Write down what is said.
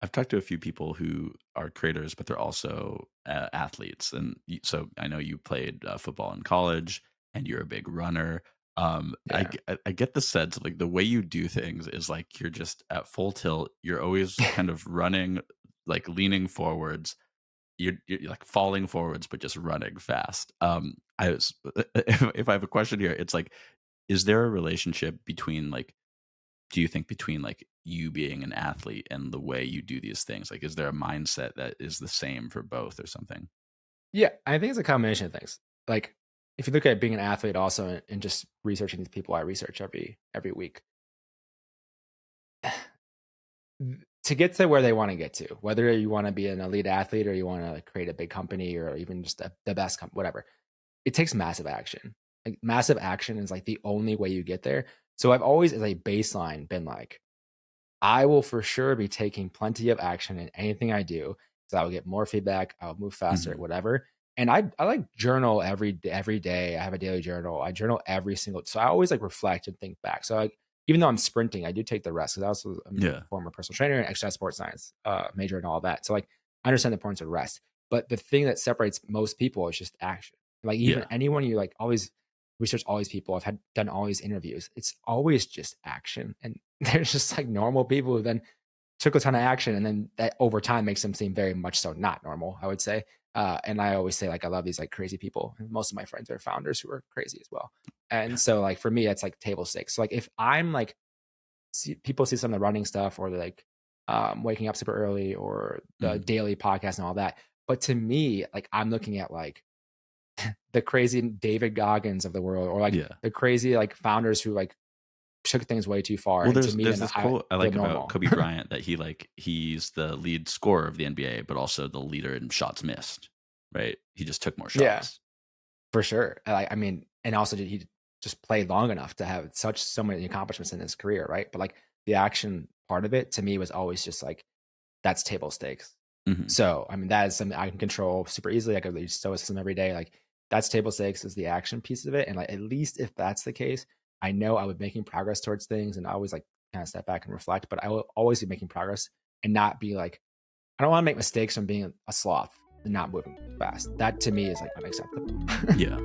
I've talked to a few people who are creators, but they're also athletes. And so I know you played football in college, and you're a big runner. Yeah. I get the sense of like the way you do things is like you're just at full tilt. You're always kind of running, like leaning forwards. You're like falling forwards, but just running fast. I was, if I have a question here, it's like, is there a relationship between like do you think between like you being an athlete and the way you do these things? Like, is there a mindset that is the same for both or something? Yeah, I think it's a combination of things. Like, if you look at being an athlete also and just researching these people I research every week, to get to where they wanna get to, whether you wanna be an elite athlete or you wanna create a big company or even just the best whatever, it takes massive action. Like, massive action is, like, the only way you get there. So I've always, as a baseline, been like, I will for sure be taking plenty of action in anything I do, so I will get more feedback, I'll move faster, Mhm. whatever. And I like journal every day. I have a daily journal. I journal every single, so I always like reflect and think back. So like even though I'm sprinting, I do take the rest because I also am a Yeah. former personal trainer and exercise sports science major and all that. So like I understand the importance of rest. But the thing that separates most people is just action. Like even Yeah. anyone you like always research all these people. I've had done all these interviews. It's always just action. And there's just like normal people who then took a ton of action and then that over time makes them seem very much so not normal, I would say. And I always say like I love these like crazy people. And most of my friends are founders who are crazy as well. And so like for me, it's like table stakes. So like if I'm like people see some of the running stuff or like waking up super early or the Mhm. daily podcast and all that. But to me, like I'm looking at like the crazy David Goggins of the world or like Yeah. the crazy like founders who like took things way too far. Well, And to there's me, there's then this I quote I feel like about normal. Kobe Bryant that he's the lead scorer of the NBA, but also the leader in shots missed, right? He just took more Yeah. shots. For sure. I mean, and also did he just play long enough to have so many accomplishments in his career, right? But like the action part of it to me was always just like that's table stakes. Mhm. So I mean, that is something I can control super easily. I could lead stoicism every day. Like that's table stakes is the action piece of it. And like at least if that's the case, I know I would be making progress towards things and I always like kind of step back and reflect, but I will always be making progress and not be like I don't want to make mistakes from being a sloth and not moving fast. That to me is like unacceptable. Yeah.